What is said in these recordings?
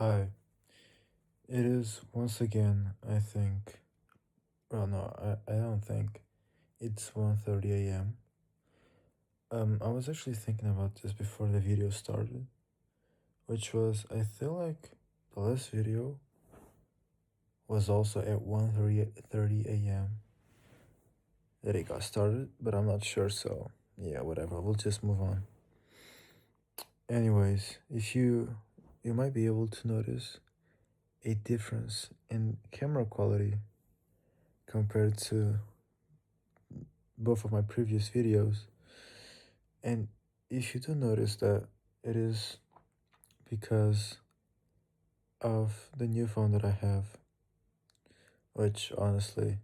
Hi, it is once again, I think, well, no, I don't think it's 1:30 a.m. I was actually thinking about this before the video started, which was, I feel like the last video was also at 1:30 a.m. that it got started, but I'm not sure, so yeah, whatever, we'll just move on. Anyways, if you might be able to notice a difference in camera quality compared to both of my previous videos. And if you do notice that, it is because of the new phone that I have, which honestly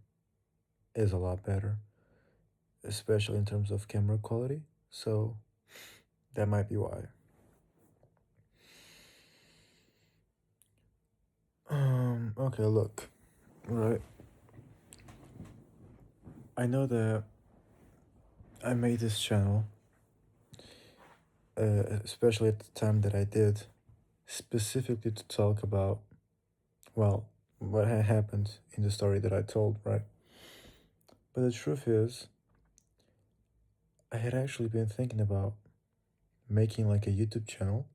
is a lot better, especially in terms of camera quality. So that might be why. Okay, look, right. I know that I made this channel, especially at the time that I did, specifically to talk about, well, what had happened in the story that I told, right? But the truth is, I had actually been thinking about making like a YouTube channel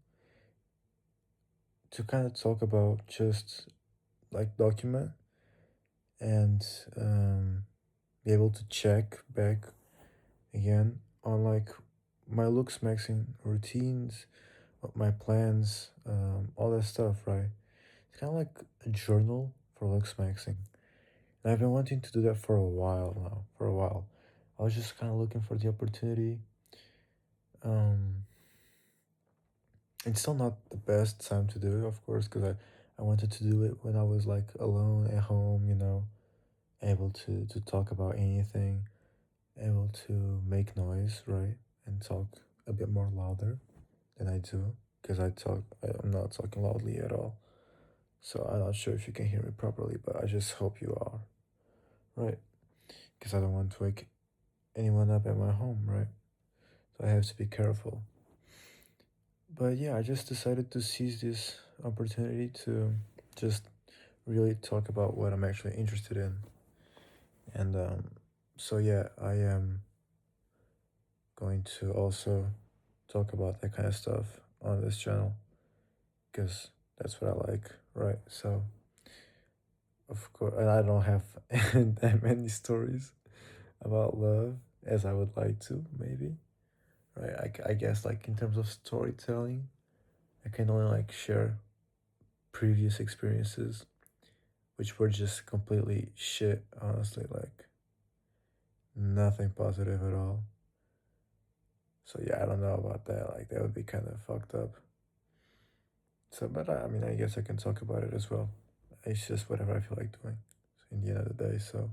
to kind of talk about just like document and be able to check back again on like my looks maxing routines, my plans, all that stuff, right? It's kind of like a journal for looks maxing. And I've been wanting to do that for a while now, for a while. I was just kind of looking for the opportunity. Um, it's still not the best time to do it, of course, because I wanted to do it when I was like alone at home, able to talk about anything, able to make noise, right? And talk a bit more louder than I do, because I'm not talking loudly at all. So I'm not sure if you can hear me properly, but I just hope you are, right? Because I don't want to wake anyone up at my home, right? So I have to be careful. But yeah, I just decided to seize this opportunity to just really talk about what I'm actually interested in. And so yeah, I am going to also talk about that kind of stuff on this channel because that's what I like, right? So of course, and I don't have that many stories about love as I would like to, maybe, right? I guess like in terms of storytelling, I can only like share previous experiences which were just completely shit, honestly, like nothing positive at all. So yeah, I don't know about that. Like that would be kind of fucked up. So, but I mean, I guess I can talk about it as well. It's just whatever I feel like doing. So in the end of the day, so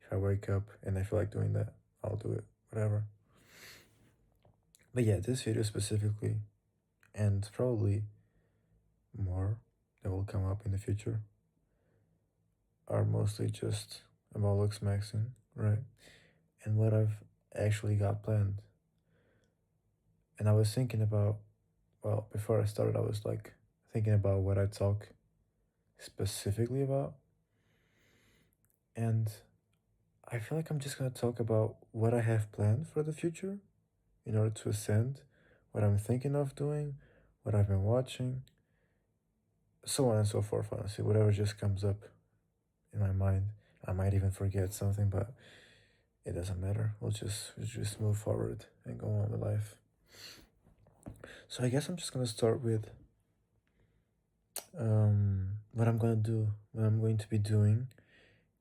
if I wake up and I feel like doing that, I'll do it. Whatever. But yeah, this video specifically, and probably more that will come up in the future, are mostly just about looks maxing, right? And what I've actually got planned. And I was thinking about, well, before I started, I was like thinking about what I talk specifically about. And I feel like I'm just gonna talk about what I have planned for the future in order to ascend, what I'm thinking of doing, what I've been watching, so on and so forth, honestly. Whatever just comes up in my mind. I might even forget something, but it doesn't matter. We'll just move forward and go on with life. So I guess I'm just gonna start with what I'm gonna do, what I'm going to be doing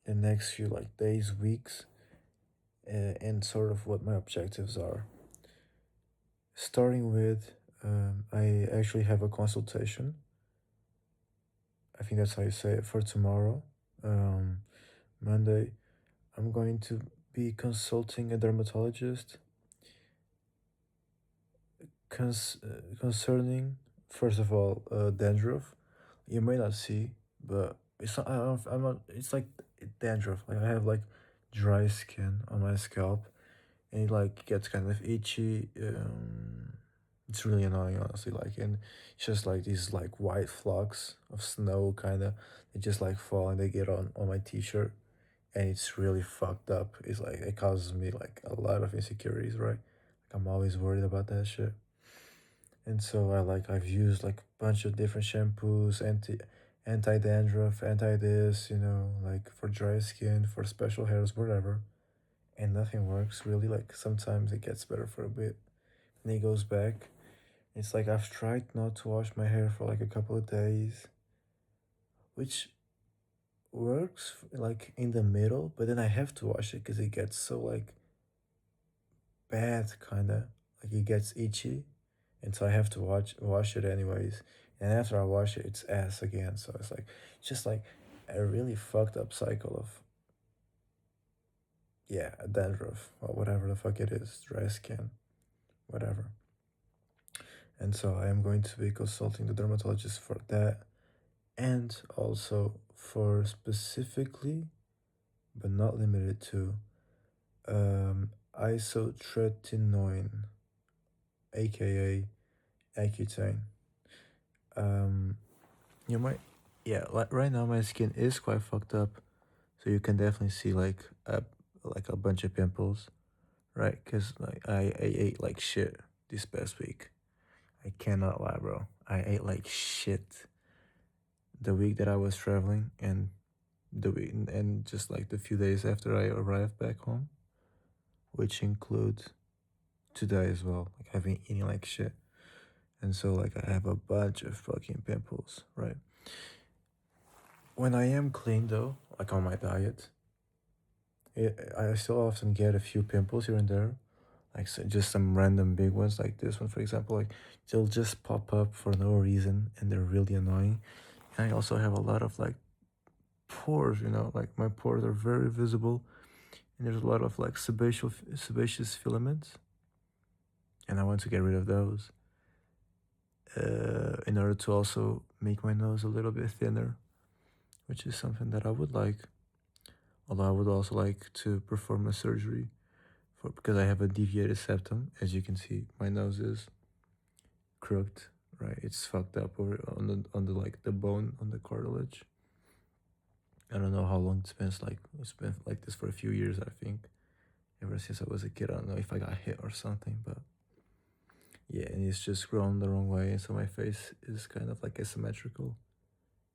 the next few like days, weeks, and sort of what my objectives are. Starting with, I actually have a consultation. I think that's how you say it for tomorrow, um, Monday. I'm going to be consulting a dermatologist concerning, first of all, dandruff. You may not see, but it's not. I'm not. It's like dandruff. Like I have like dry skin on my scalp, and it like gets kind of itchy. It's really annoying, honestly. Like, and it's just like these like white flocks of snow, kind of. They just like fall and they get on my t-shirt, and it's really fucked up. It's like it causes me like a lot of insecurities, right? Like I'm always worried about that shit. And so I've used like a bunch of different shampoos, anti dandruff, anti this, like for dry skin, for special hairs, whatever. And nothing works really. Like sometimes it gets better for a bit, and it goes back. It's like I've tried not to wash my hair for like a couple of days, which works like in the middle, but then I have to wash it because it gets so like bad, kind of like it gets itchy, and so I have to wash it anyways. And after I wash it, it's ass again. So it's like just like a really fucked up cycle of, yeah, dandruff or whatever the fuck it is, dry skin, whatever. And so I am going to be consulting the dermatologist for that, and also for specifically, but not limited to, isotretinoin, aka Accutane. Um, you might, yeah, like right now my skin is quite fucked up, so you can definitely see like a bunch of pimples, right? Cause like I ate like shit this past week. I cannot lie, bro. I ate like shit the week that I was traveling, and the week and just like the few days after I arrived back home, which include today as well. Like I've been eating like shit. And so like I have a bunch of fucking pimples, right? When I am clean though, like on my diet, I still often get a few pimples here and there, like just some random big ones, like this one for example. Like they'll just pop up for no reason, and they're really annoying. And I also have a lot of like pores, like my pores are very visible, and there's a lot of like sebaceous filaments, and I want to get rid of those. In order to also make my nose a little bit thinner, which is something that I would like. Although I would also like to perform a surgery for because I have a deviated septum. As you can see, my nose is crooked, right? It's fucked up over on the like the bone on the cartilage. I don't know how long it's been. It's been like this for a few years, I think. Ever since I was a kid, I don't know if I got hit or something, but yeah, and it's just grown the wrong way, and so my face is kind of like asymmetrical,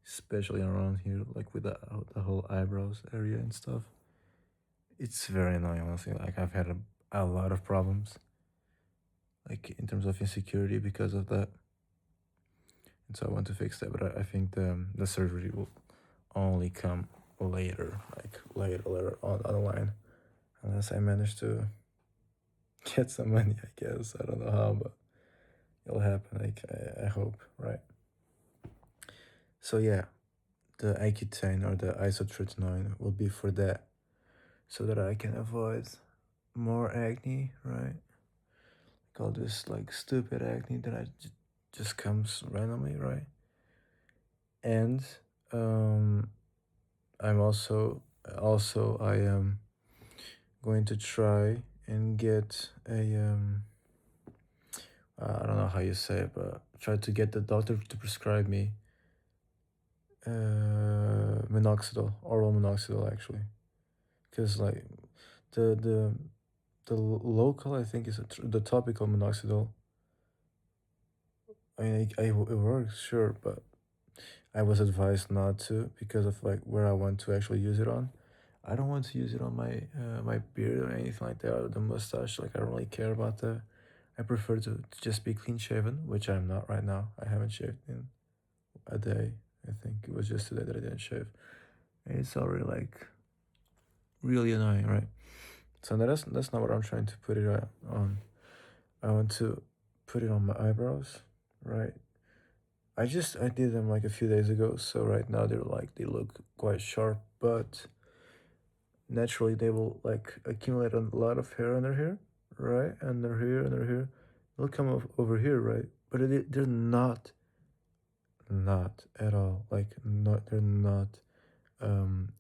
especially around here, like with the whole eyebrows area and stuff. It's very annoying, honestly. Like I've had a lot of problems, like in terms of insecurity because of that, and so I want to fix that. But I think the surgery will only come later, like later on the line, unless I manage to get some money. I guess I don't know how, but it'll happen. Like I hope, right? So yeah, the Accutane or the isotretinoin will be for that, so that I can avoid more acne, right? Like all this like stupid acne that just comes randomly, right? And um, I'm also I am going to try and get a I don't know how you say it, but try to get the doctor to prescribe me minoxidil, oral minoxidil actually, because like the the local, I think, is the topical minoxidil. I mean, it works, sure, but I was advised not to because of like where I want to actually use it on. I don't want to use it on my beard or anything like that, or the mustache. Like I don't really care about that. I prefer to just be clean shaven, which I'm not right now. I haven't shaved in a day. I think it was just today that I didn't shave. And it's already like really annoying, right? So that's not what I'm trying to put it on. I want to put it on my eyebrows, right? I did them like a few days ago, so right now they look quite sharp, but naturally they will like accumulate a lot of hair under here, right? Under here. They'll come over here, right? But they're not at all like not they're not um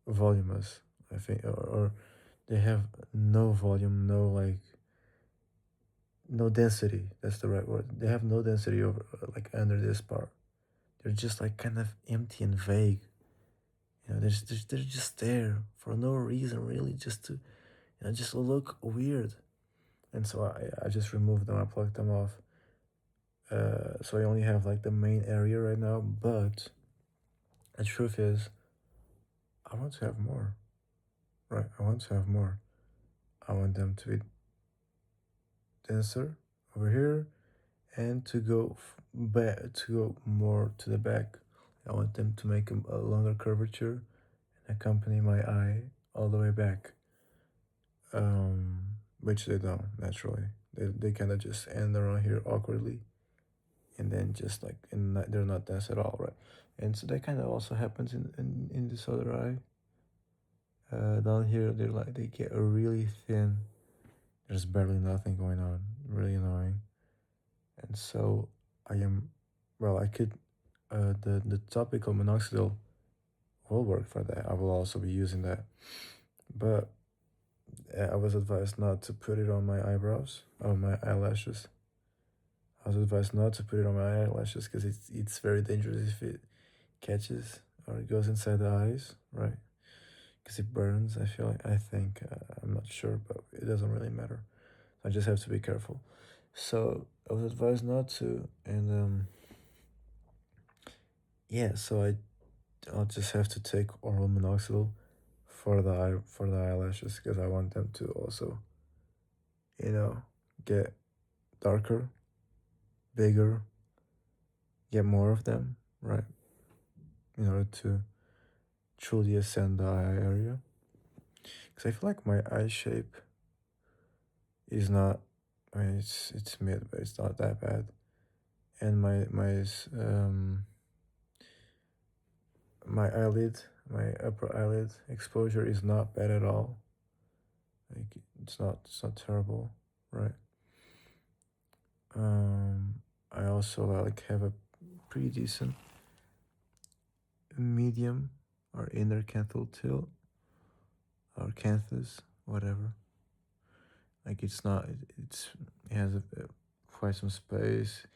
voluminous, I think, or they have no volume, no like no density. That's the right word. They have no density over like under this part. They're just like kind of empty and vague. They're just there for no reason, really, just to just look weird. And so I just removed them. I plucked them off. So I only have like the main area right now. But the truth is, I want to have more. Right? I want to have more. I want them to be denser over here and to go back to go more to the back. I want them to make a longer curvature and accompany my eye all the way back. Um, which they don't naturally. They kind of just end around here awkwardly, and then just like they're not dense at all, right? And so that kind of also happens in this other eye. Down here they get really thin. There's barely nothing going on. Really annoying. And so I am, well, I could, the topical minoxidil will work for that. I will also be using that. But I was advised not to put it on my eyebrows, on my eyelashes. I was advised not to put it on my eyelashes because it's very dangerous if it catches or it goes inside the eyes, right? Because it burns. I feel like, I think, I'm not sure, but it doesn't really matter. I just have to be careful. So I was advised not to, and yeah. So I'll just have to take oral minoxidil for the eyelashes because I want them to also, you know, get darker, bigger, get more of them, right? In order to truly ascend the eye area. Because I feel like my eye shape is not. I mean, it's mid, but it's not that bad. And my eyelid, my upper eyelid exposure is not bad at all. Like it's not terrible, right? Um, I also like have a pretty decent medium or inner canthal tilt or canthus, whatever. Like it's not, it has quite some space.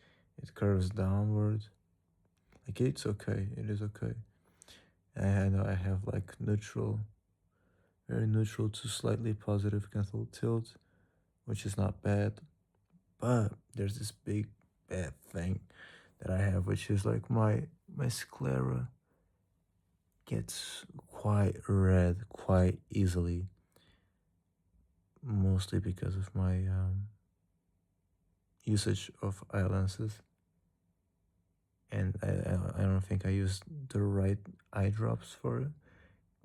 It curves downward. Like it's okay. It is okay. I know I have like neutral, very neutral to slightly positive canthal tilt, which is not bad. But there's this big bad thing that I have, which is like my sclera gets quite red quite easily, mostly because of my usage of eye lenses. And I don't think I used the right eye drops for it.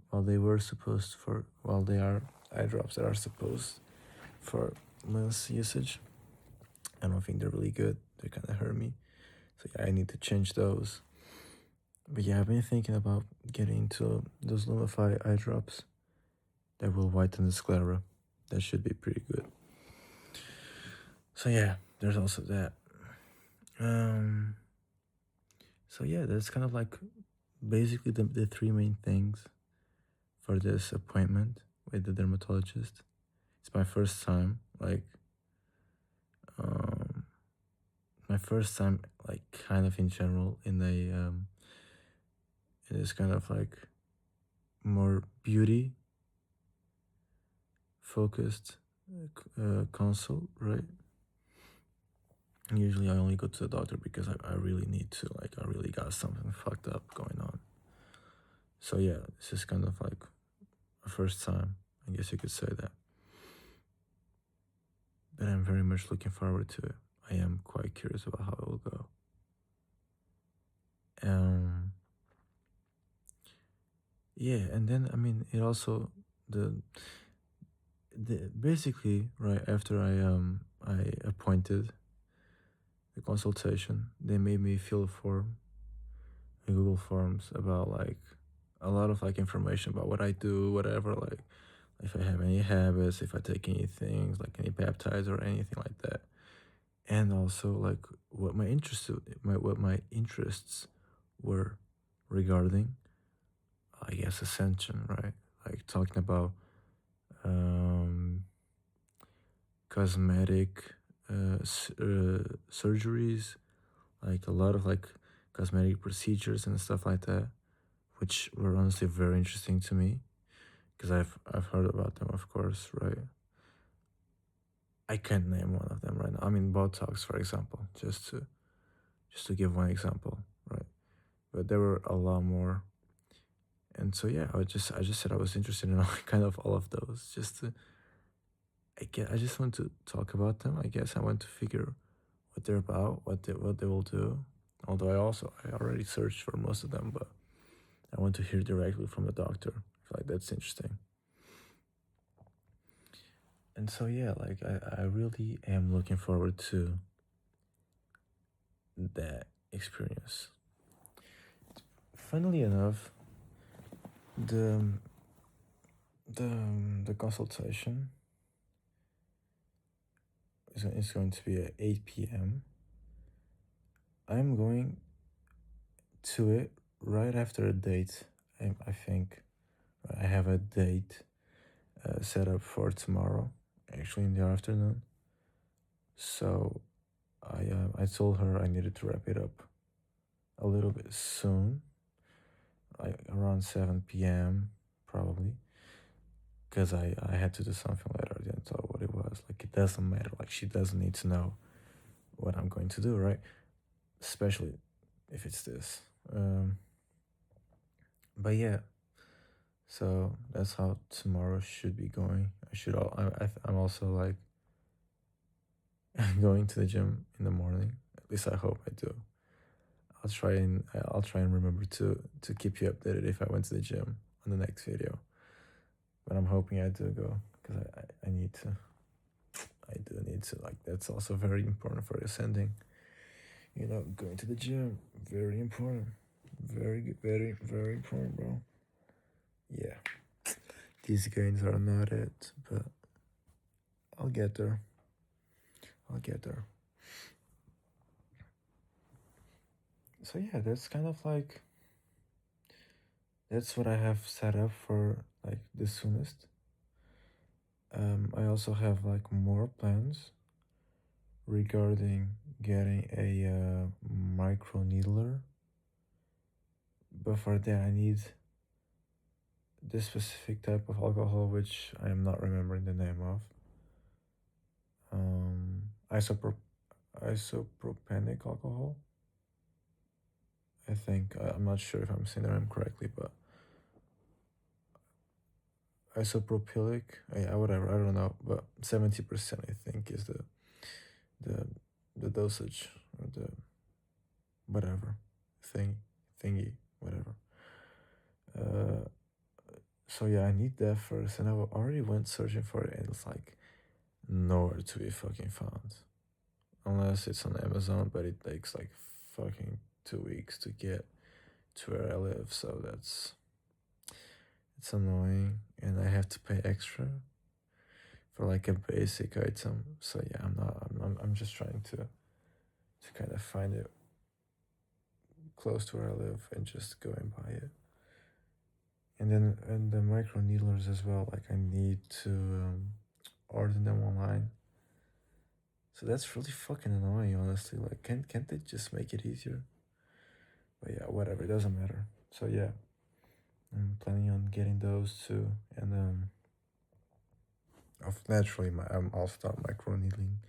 While they were supposed for, while they are eye drops that are supposed for lens usage, I don't think they're really good. They kind of hurt me. So yeah, I need to change those. But yeah, I've been thinking about getting into those Lumify eye drops that will whiten the sclera. That should be pretty good. So yeah, there's also that. Um. So yeah, that's kind of like basically the three main things for this appointment with the dermatologist. It's my first time, like, um, my first time, like, kind of in general in in this kind of like more beauty focused consult, right? Usually I only go to the doctor because I really need to, like, I really got something fucked up going on. So yeah, this is kind of like a first time, I guess you could say that. But I'm very much looking forward to it. I am quite curious about how it will go. Um, yeah, and then I mean, it also the basically right after I appointed the consultation, they made me fill a form, in Google Forms about like a lot of like information about what I do, whatever, like if I have any habits, if I take any things like any peptides or anything like that, and also like what my interests were regarding, I guess, ascension, right? Like talking about um, cosmetic surgeries, like a lot of like cosmetic procedures and stuff like that, which were honestly very interesting to me because I've heard about them, of course, right? I can't name one of them right now. I mean, Botox, for example, just to give one example, right? But there were a lot more, and so yeah, I just said I was interested in kind of all of those, just to I just want to talk about them. I guess I want to figure what they're about, what they will do. Although I already searched for most of them, but I want to hear directly from the doctor. I feel like that's interesting. And so yeah, like I really am looking forward to that experience. Funnily enough, the the consultation is going to be at 8 p.m. I'm going to it right after a date. I think I have a date set up for tomorrow, actually in the afternoon. So I told her I needed to wrap it up a little bit soon, like around 7 p.m. probably, because I had to do something later. I didn't tell her what it was. Like it doesn't matter. Like she doesn't need to know what I'm going to do, right? Especially if it's this. But yeah, so that's how tomorrow should be going. I should all I'm also like going to the gym in the morning. At least I hope I do. I'll try and remember to keep you updated if I went to the gym on the next video. But I'm hoping I do go because I need to. I do need to. Like that's also very important for ascending. Going to the gym, very important. Very, very important, bro. Yeah, these gains are not it, but I'll get there. I'll get there. So yeah, that's kind of like that's what I have set up for like the soonest. I also have like more plans regarding getting a micro needler, but for that I need this specific type of alcohol, which I am not remembering the name of. Isopropanic alcohol. I think I'm not sure if I'm saying the name correctly, but isopropylic, yeah, whatever. I don't know, but 70% I think is the the dosage or the whatever thingy whatever. Uh, so yeah, I need that first, and I already went searching for it, and it's like nowhere to be fucking found, unless it's on Amazon, but it takes like fucking 2 weeks to get to where I live, so it's annoying, and I have to pay extra for like a basic item. So yeah, I'm not. I'm just trying to kind of find it close to where I live and just go and buy it. And the micro needlers as well. Like I need to order them online. So that's really fucking annoying, honestly. Like, can't they just make it easier? But yeah, whatever. It doesn't matter. So yeah, I'm planning on getting those too, and of naturally, I'm also start micro needling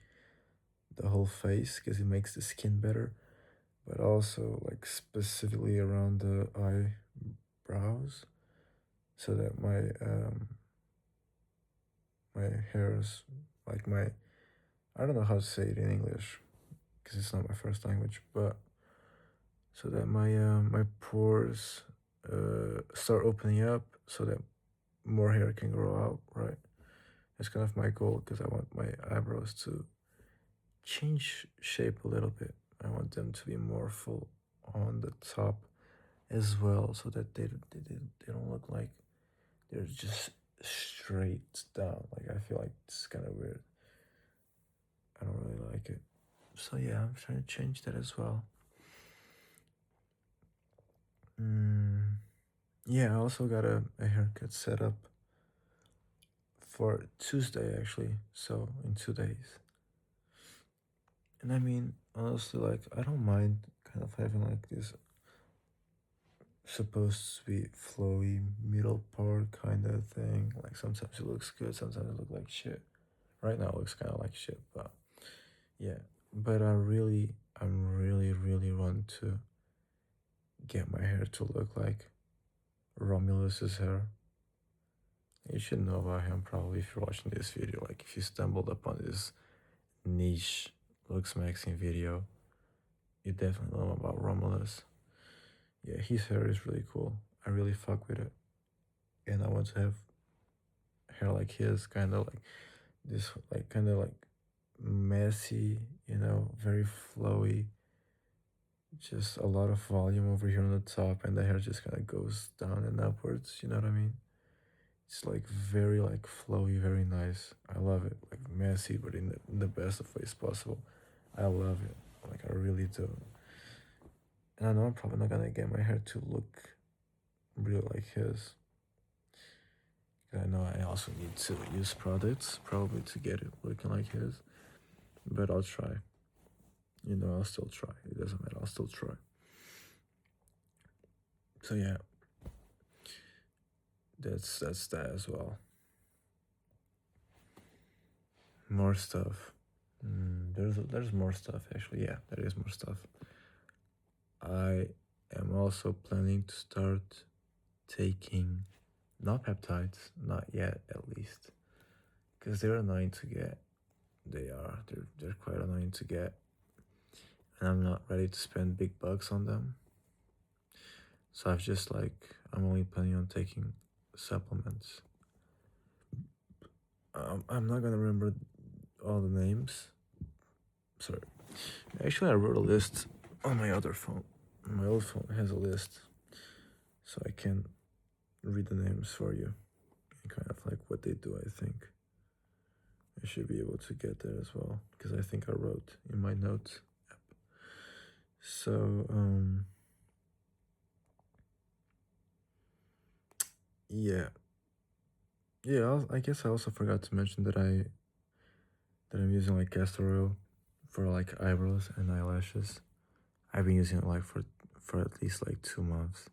the whole face because it makes the skin better, but also like specifically around the eyebrows, so that my hairs, like my I don't know how to say it in English because it's not my first language, but so that my pores start opening up so that more hair can grow out, right? That's kind of my goal because I want my eyebrows to change shape a little bit. I want them to be more full on the top as well, so that they don't look like they're just straight down. Like I feel like it's kind of weird. I don't really like it. So yeah, I'm trying to change that as well. Yeah, I also got a haircut set up for Tuesday actually. So in 2 days. And I mean, honestly, like, I don't mind kind of having like this supposed to be flowy middle part kind of thing. Like, sometimes it looks good, sometimes it looks like shit. Right now, it looks kind of like shit, but yeah. But I really want to get my hair to look like Romulus's hair. You should know about him probably if you're watching this video. Like, if you stumbled upon this niche looks maxing video, you definitely know about Romulus. Yeah, his hair is really cool. I really fuck with it. And I want to have hair like his, kind of like this, like kind of like messy, very flowy. Just a lot of volume over here on the top, and the hair just kind of goes down and upwards. You know what I mean? It's like very like flowy, very nice. I love it. Like messy, but in the best of ways possible. I love it. Like I really do. And I know I'm probably not gonna get my hair to look real like his. I know I also need to use products probably to get it looking like his. But I'll try. I'll still try. It doesn't matter. I'll still try. So yeah, that's that as well. More stuff. There's more stuff actually. Yeah, there is more stuff. I am also planning to start taking not peptides, not yet at least, because they're annoying to get. They're quite annoying to get, and I'm not ready to spend big bucks on them. So I'm only planning on taking supplements. I'm not gonna remember all the names. Sorry. Actually, I wrote a list on my other phone. My old phone has a list, so I can read the names for you and kind of like what they do. I think I should be able to get there as well because I think I wrote in my notes app. So yeah, I guess I also forgot to mention that I'm using like castor oil for like eyebrows and eyelashes. I've been using it like for at least like 2 months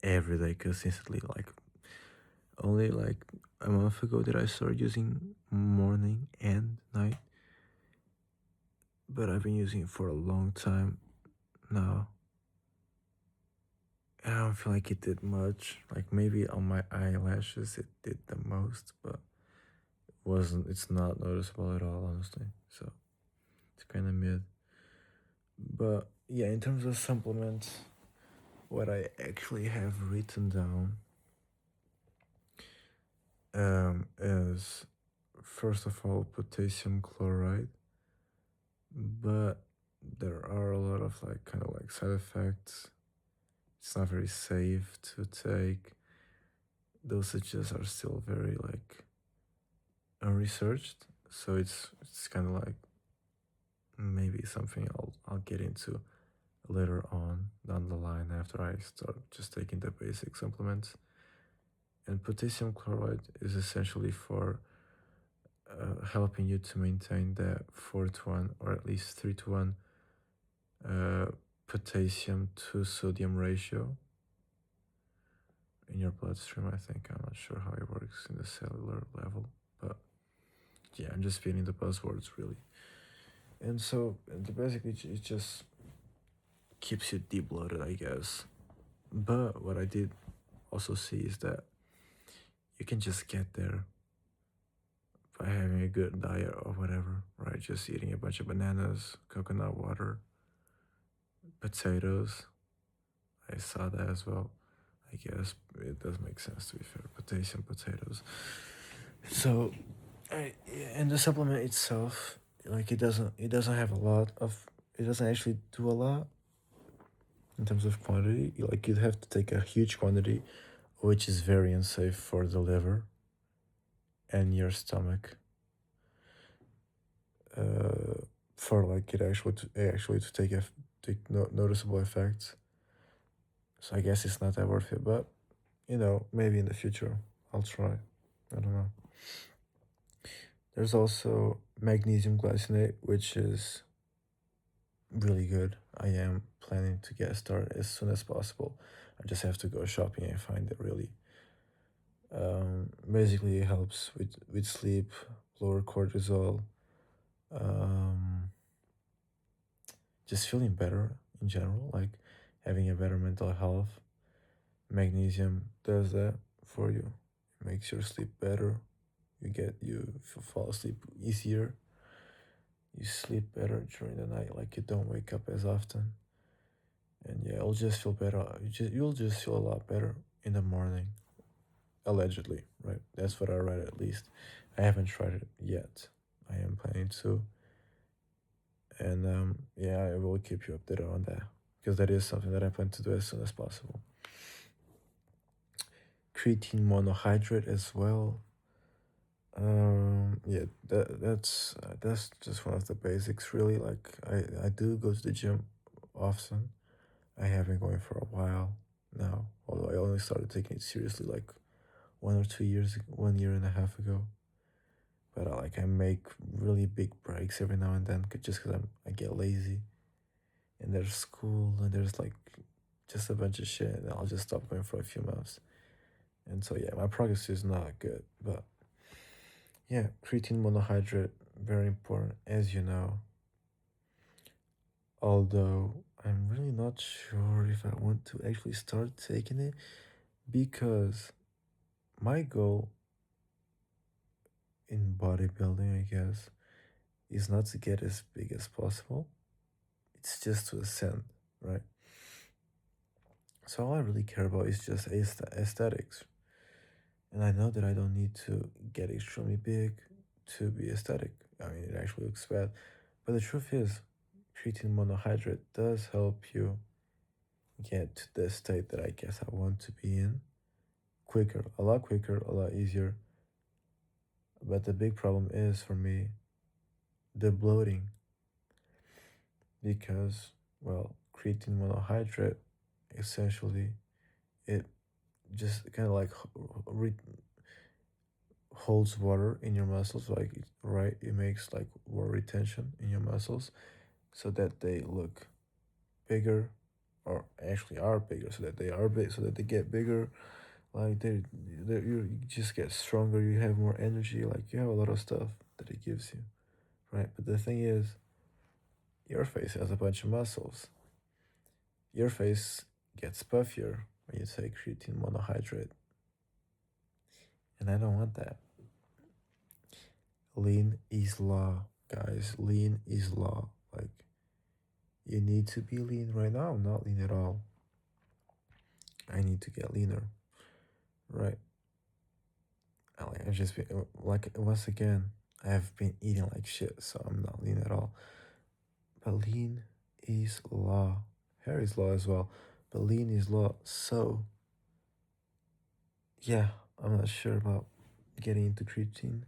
every day consistently. Like only like a month ago did I start using morning and night, but I've been using it for a long time now. I don't feel like it did much. Like maybe on my eyelashes it did the most, but it's not noticeable at all, honestly. So it's kind of mid. But yeah, in terms of supplements, what I actually have written down is first of all potassium chloride, but there are a lot of like kind of like side effects. It's not very safe to take. Dosages are still very like unresearched, so it's kind of like maybe something I'll get into later on down the line after I start just taking the basic supplements. And potassium chloride is essentially for helping you to maintain the 4-to-1 or at least 3-to-1 uh, potassium to sodium ratio in your bloodstream. I think I'm not sure how it works in the cellular level, but yeah, I'm just feeling the buzzwords really. And so basically it just keeps you debloated, I guess. But what I did also see is that you can just get there by having a good diet or whatever, right? Just eating a bunch of bananas, coconut water, potatoes. I saw that as well. I guess it does make sense to be fair. Potassium potatoes. So, and the supplement itself, like it doesn't have a lot of. It doesn't actually do a lot in terms of quantity. Like you'd have to take a huge quantity, which is very unsafe for the liver and your stomach. Uh, for like it actually to take noticeable effects. So I guess it's not that worth it, but maybe in the future I'll try. I don't know. There's also magnesium glycinate, which is really good. I am planning to get started as soon as possible. I just have to go shopping and find it really. Basically, it helps with sleep, lower cortisol, um, just feeling better in general, like having a better mental health. Magnesium does that for you. It makes your sleep better. You fall asleep easier. You sleep better during the night, like you don't wake up as often. And yeah, it'll just feel better. You'll just feel a lot better in the morning, allegedly, right? That's what I read at least. I haven't tried it yet. I am planning to, and yeah, I will keep you updated on that because that is something that I plan to do as soon as possible. Creatine monohydrate as well. Yeah, that's just one of the basics, really. Like I do go to the gym often. I have been going for a while now, although I only started taking it seriously like 1 or 2 years, 1.5 years ago. But I make really big breaks every now and then, just because I get lazy, and there's school and there's like just a bunch of shit, and I'll just stop going for a few months. And so yeah, my progress is not good, but yeah, creatine monohydrate very important, as you know. Although I'm really not sure if I want to actually start taking it because my goal in bodybuilding, I guess, is not to get as big as possible. It's just to ascend, right? So all I really care about is just aesthetics. And I know that I don't need to get extremely big to be aesthetic. I mean, it actually looks bad. But the truth is, creatine monohydrate does help you get to the state that I guess I want to be in quicker, a lot easier. But the big problem is for me the bloating because, well, creatine monohydrate essentially it just kind of like holds water in your muscles, like right, it makes like water retention in your muscles so that they look bigger, or actually are bigger, so that they are big, so that they get bigger, like you just get stronger, you have more energy, like you have a lot of stuff that it gives you, right? But the thing is, your face has a bunch of muscles. Your face gets puffier when you take creatine monohydrate, and I don't want that. Lean is law, guys. Lean is law. Like, you need to be lean right now. I'm not lean at all. I need to get leaner, right? I've just been like once again. I've been eating like shit, so I'm not lean at all. But lean is law. Hair is law as well, but lean is law. So yeah, I'm not sure about getting into creatine.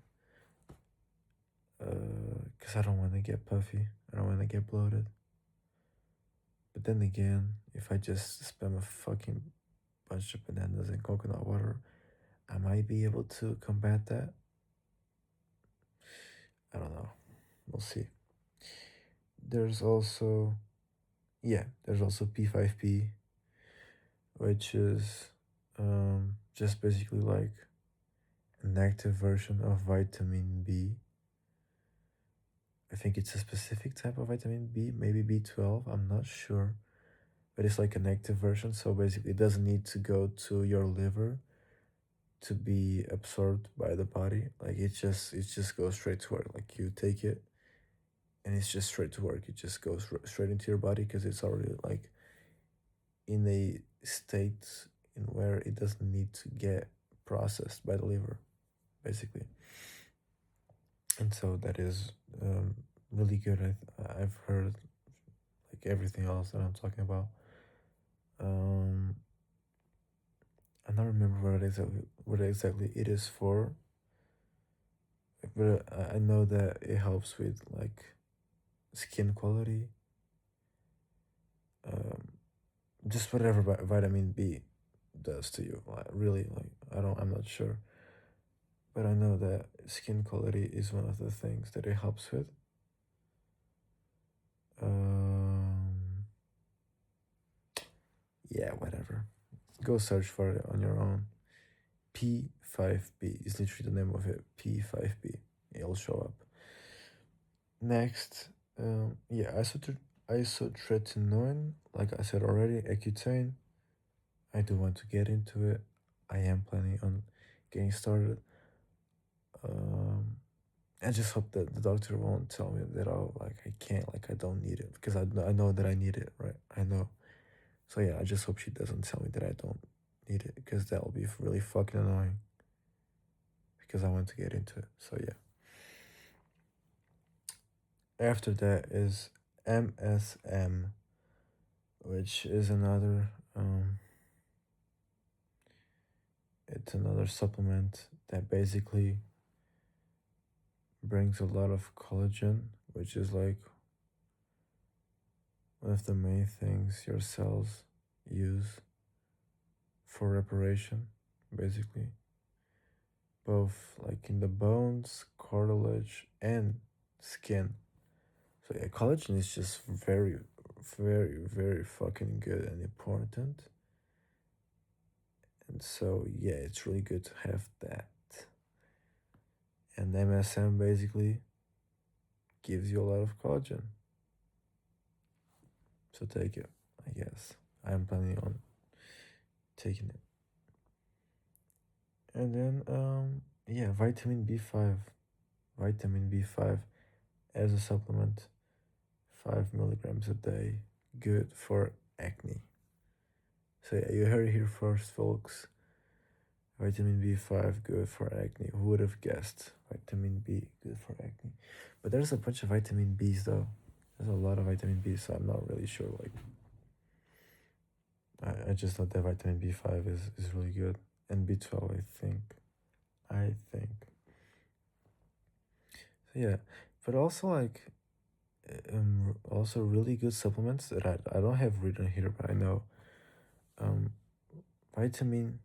Cause I don't want to get puffy. I don't want to get bloated. But then again, if I just spam a fucking bunch of bananas and coconut water, I might be able to combat that. I don't know. We'll see. There's also, yeah, there's also P5P, which is just basically like an active version of vitamin B. I think it's a specific type of vitamin B, maybe B12, I'm not sure. But it's like an active version, so basically it doesn't need to go to your liver to be absorbed by the body. Like it just goes straight to work. Like you take it and it's just straight to work. It just goes straight into your body because it's already like in a state in where it doesn't need to get processed by the liver, basically. And so that is really good. I've heard like everything else that I'm talking about. Um, I don't remember what exactly it is for, but I know that it helps with like skin quality, um, just whatever vitamin B does to you. Like really, like I'm not sure, but I know that skin quality is one of the things that it helps with. Yeah, whatever. Go search for it on your own. P5B is literally the name of it. P5B. It'll show up. Next, yeah, isotretinoin, like I said already, Accutane. I do want to get into it. I am planning on getting started. Um, I just hope that the doctor won't tell me that I can't, like I don't need it, because I know that I need it, right? I know. So yeah, I just hope she doesn't tell me that I don't need it, because that will be really fucking annoying. Because I want to get into it. So yeah. After that is MSM, which is another it's another supplement that basically brings a lot of collagen, which is like one of the main things your cells use for reparation, basically. Both like in the bones, cartilage, and skin. So yeah, collagen is just very, very, very fucking good and important. And so yeah, it's really good to have that. And MSM basically gives you a lot of collagen. So take it, I guess. I'm planning on taking it. And then yeah, vitamin B5. Vitamin B5 as a supplement. 5 milligrams a day. Good for acne. So yeah, you heard it here first, folks. Vitamin B5 good for acne. Who would have guessed? Vitamin B good for acne. But there's a bunch of vitamin Bs though. There's a lot of vitamin B, so I'm not really sure. Like, I just thought that vitamin B5 is really good. And B12, I think. I think. So yeah. But also like also really good supplements that I don't have written here, but I know vitamin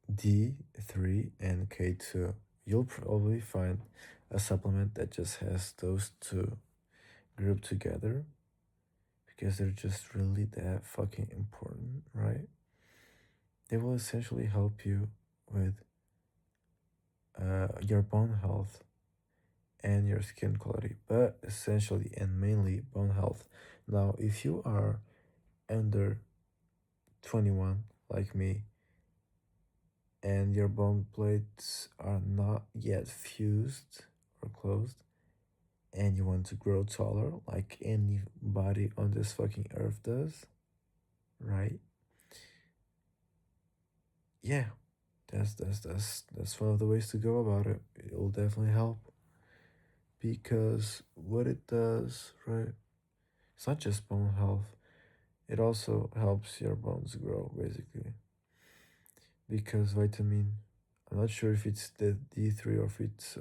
D3 and K2. You'll probably find a supplement that just has those two grouped together because they're just really that fucking important, right? They will essentially help you with your bone health and your skin quality, but essentially and mainly bone health. Now, if you are under 21, like me, and your bone plates are not yet fused or closed, and you want to grow taller like anybody on this fucking earth does, right? Yeah, that's one of the ways to go about it. It'll definitely help because what it does, right? It's not just bone health. It also helps your bones grow, basically. Because vitamin, I'm not sure if it's the D3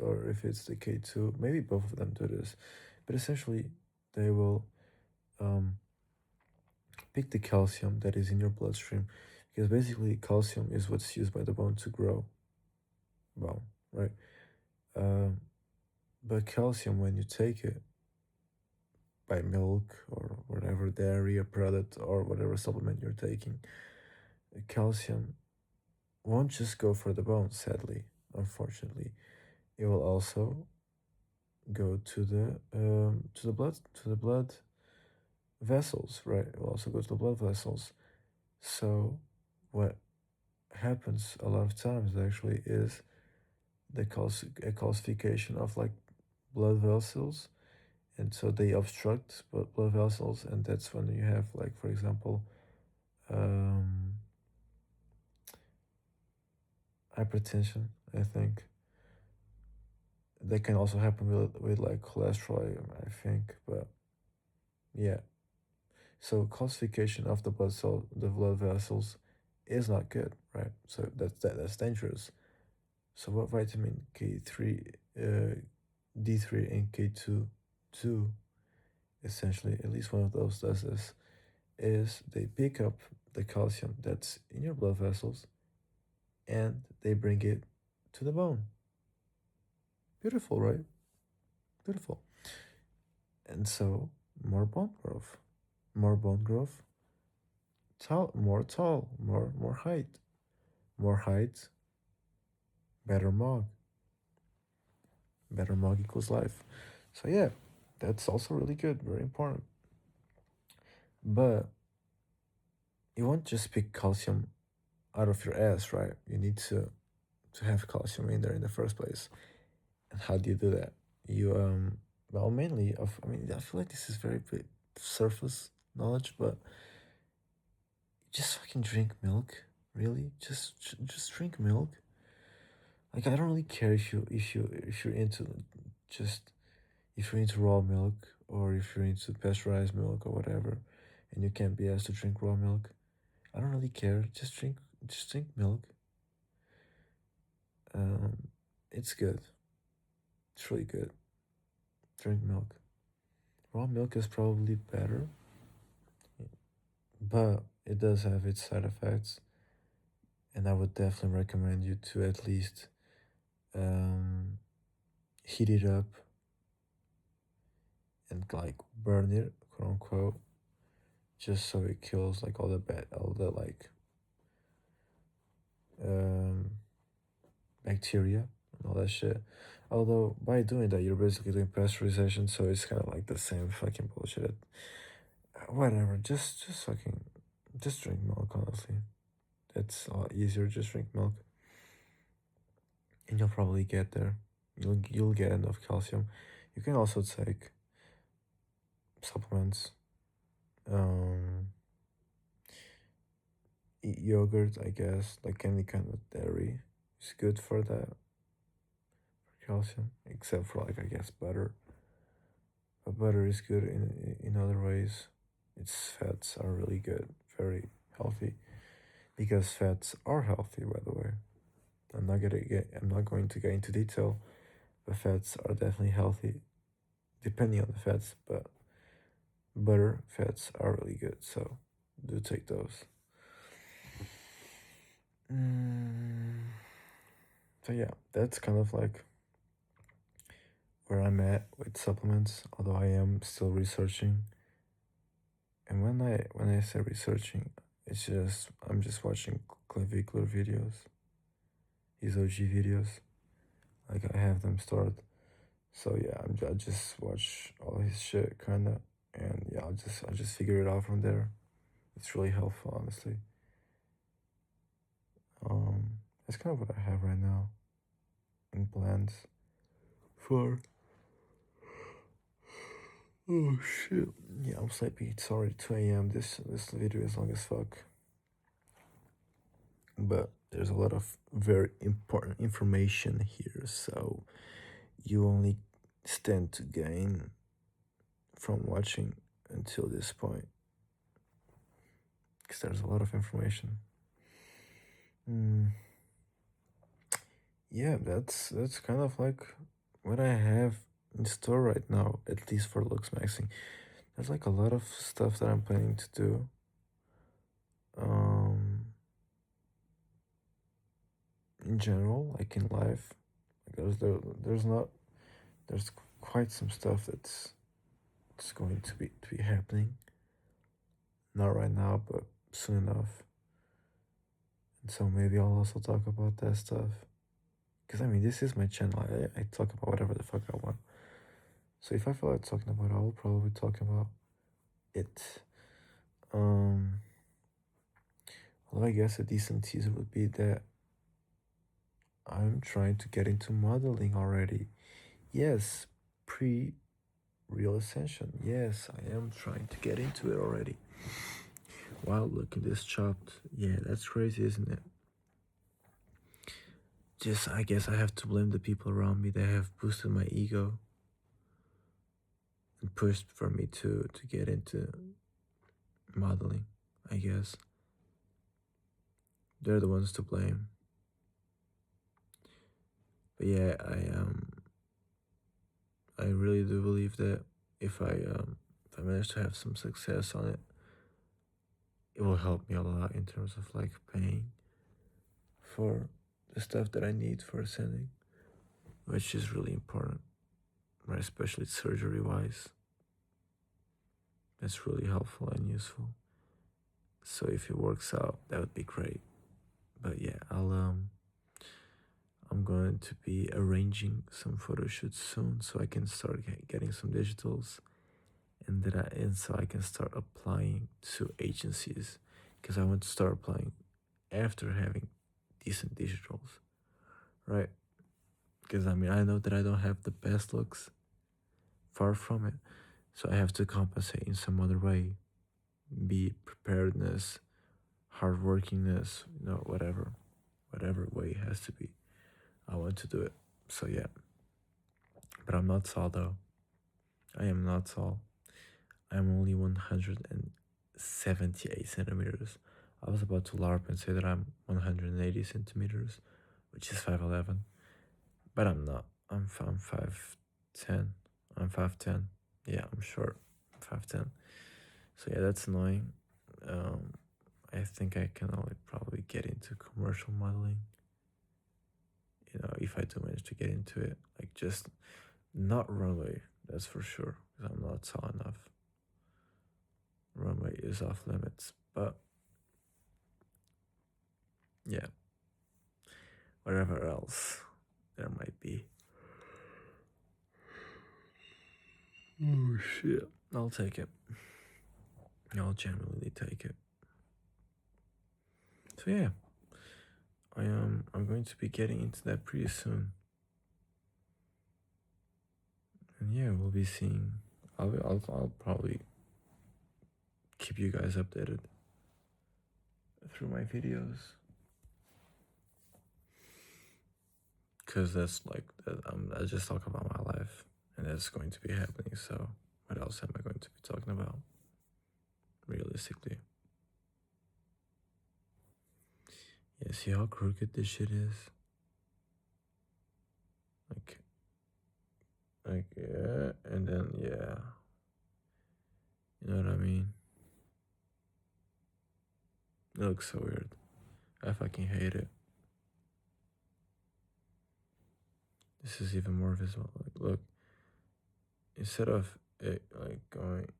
or if it's the K2. Maybe both of them do this, but essentially, they will um, pick the calcium that is in your bloodstream, because basically calcium is what's used by the bone to grow bone, right? Um, but calcium, when you take it by milk or whatever dairy or product or whatever supplement you're taking, calcium won't just go for the bone, sadly, unfortunately. It will also go to the blood vessels, right? It will also go to the blood vessels. So what happens a lot of times actually is a calcification of like blood vessels, and so they obstruct blood vessels, and that's when you have like, for example, um, hypertension, I think. That can also happen with like cholesterol, I think, but yeah. So calcification of the blood vessels is not good, right? So that's dangerous. So what vitamin K3, D3 and K2 do, essentially, at least one of those does this, is they pick up the calcium that's in your blood vessels and they bring it to the bone. Beautiful, right? Beautiful. And so more bone growth. More bone growth tall, more height, more height, better mug, better mug equals life. So yeah, that's also really good, very important. But you won't just pick calcium out of your ass, right? You need to have calcium in there in the first place. And how do you do that? You well, mainly of I mean, I feel like this is very bit surface knowledge, but just fucking drink milk. Really, just drink milk. Like I don't really care if you're into just if you're into raw milk or if you're into pasteurized milk or whatever, and you can't be asked to drink raw milk. I don't really care. Just drink milk. Um, it's good. It's really good. Drink milk. Raw milk is probably better, but it does have its side effects, and I would definitely recommend you to at least um, heat it up and like burn it, quote unquote, just so it kills like all the like um, bacteria and all that shit. Although by doing that, you're basically doing pasteurization, so it's kind of like the same fucking bullshit. Whatever, just fucking, just drink milk. Honestly, it's a lot easier. Just drink milk, and you'll probably get there. You'll get enough calcium. You can also take supplements. Um, Eat yogurt, I guess, like any kind of dairy. It's good for that, for calcium, except for like I guess butter. But butter is good in other ways. Its fats are really good, very healthy. Because fats are healthy, by the way. I'm not going to get into detail, but fats are definitely healthy, depending on the fats. But butter fats are really good, so do take those. Mm, so yeah, that's kind of like where I'm at with supplements, although I am still researching. And when I say researching, it's just I'm just watching clavicular videos, his OG videos. Like I have them stored. So yeah, I just watch all his shit kinda, and yeah, I'll just figure it out from there. It's really helpful, honestly. That's kind of what I have right now in plans for. Oh shit. Yeah, I'm sleepy. It's already 2 a.m. This video is long as fuck. But there's a lot of very important information here, so you only stand to gain from watching until this point, because there's a lot of information. Mm, yeah, that's kind of like what I have in store right now, at least for looks maxing. There's like a lot of stuff that I'm planning to do. Um, in general, like in life, like there's not there's quite some stuff that's going to be happening. Not right now, but soon enough. And so maybe I'll also talk about that stuff. Because I mean, this is my channel. I talk about whatever the fuck I want. So if I feel like talking about it, I will probably talk about it. Um, well, I guess a decent teaser would be that I'm trying to get into modeling already. Yes, pre real ascension. Yes, I am trying to get into it already. Wow, look at this chopped. Yeah, that's crazy, isn't it? Just, I guess I have to blame the people around me that have boosted my ego and pushed for me to get into modeling, I guess. They're the ones to blame. But yeah, I really do believe that if I manage to have some success on it, it will help me a lot in terms of like paying for the stuff that I need for ascending, which is really important, right? Especially surgery wise. That's really helpful and useful. So if it works out, that would be great. But yeah, I'm going to be arranging some photo shoots soon, so I can start getting some digitals, and so I can start applying to agencies, because I want to start applying after having decent digitals, right? Because I mean, I know that I don't have the best looks, far from it, so I have to compensate in some other way, be it preparedness, hardworkingness, whatever way it has to be. I want to do it. So yeah, but I'm not tall though. I am not tall. I'm only 178 centimeters. I was about to LARP and say that I'm 180 centimeters, which is 5'11", but I'm not. I'm 5'10". I'm 5'10". Yeah, I'm short. I'm 5'10". So yeah, that's annoying. Um, I think I can only probably get into commercial modeling. If I do manage to get into it, like just not runway, that's for sure, because I'm not tall enough. Runway is off limits, but yeah, whatever else there might be. Oh shit. I'll take it. I'll genuinely take it. So yeah, I'm going to be getting into that pretty soon. And yeah, we'll be seeing. I'll probably keep you guys updated through my videos, because that's like I just talk about my life, and that's going to be happening. So what else am I going to be talking about? Realistically, yeah. See how crooked this shit is. Like, yeah, and then yeah, you know what I mean. It looks so weird. I fucking hate it. This is even more visible. Like, look, instead of it like going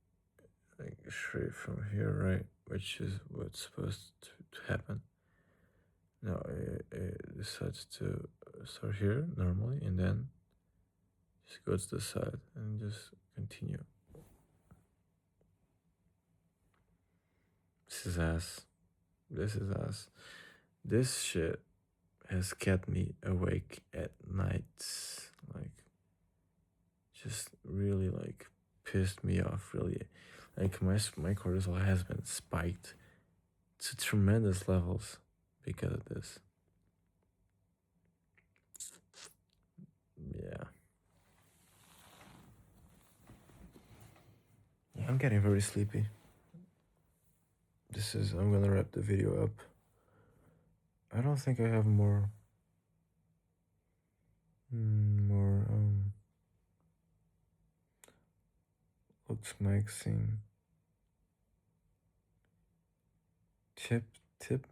like straight from here, right, which is what's supposed to happen. No, it decides to start here normally, and then just go to the side and just continue. This is ass. This is ass. This shit has kept me awake at nights. Like, just really like pissed me off. Really, like my cortisol has been spiked to tremendous levels because of this. Yeah. Yeah, I'm getting very sleepy. I'm gonna wrap the video up. I don't think I have more looks maxing tip,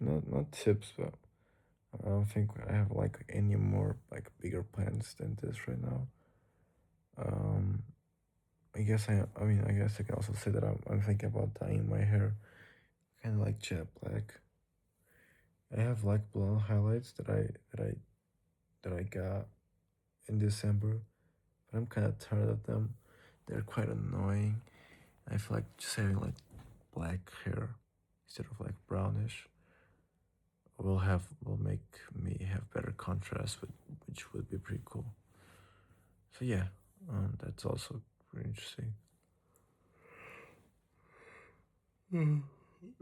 not tips, but I don't think I have like any more like bigger plans than this right now. I guess I can also say that I'm thinking about dyeing my hair kind of like jet black. I have like blonde highlights that I got in December, but I'm kind of tired of them. They're quite annoying. I feel like just having like black hair instead of like brownish will make me have better contrast, which would be pretty cool. So yeah, that's also pretty interesting.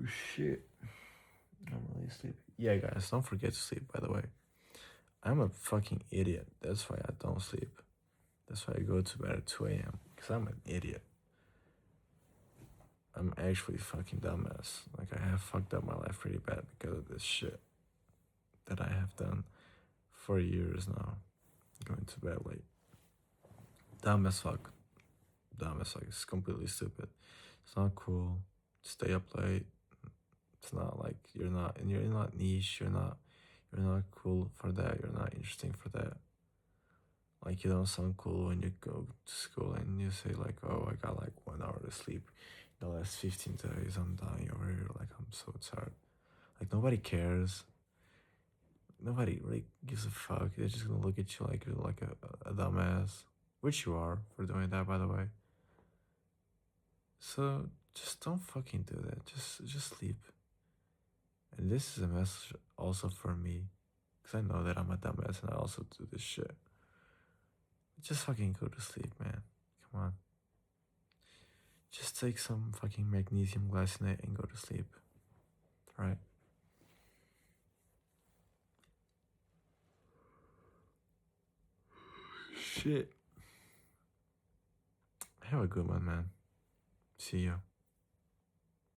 Shit, I'm really sleepy. Yeah, guys, don't forget to sleep. By the way, I'm a fucking idiot. That's why I don't sleep. That's why I go to bed at 2 a.m. Because I'm an idiot. I'm actually fucking dumbass. Like, I have fucked up my life pretty bad because of this shit that I have done for years now. Going to bed late. Dumb as fuck. Dumb as fuck. It's completely stupid. It's not cool. Stay up late. It's not like you're not niche. You're not cool for that. You're not interesting for that. Like, you don't sound cool when you go to school and you say like, oh, I got like 1 hour to sleep. The last 15 days, I'm dying over here. Like, I'm so tired. Like, nobody cares. Nobody really gives a fuck. They're just gonna look at you like you're like a dumbass. Which you are for doing that, by the way. So just don't fucking do that. Just sleep. And this is a message also for me. Because I know that I'm a dumbass and I also do this shit. Just fucking go to sleep, man. Come on. Just take some fucking magnesium glycinate and go to sleep. Right? Shit. Have a good one, man. See ya.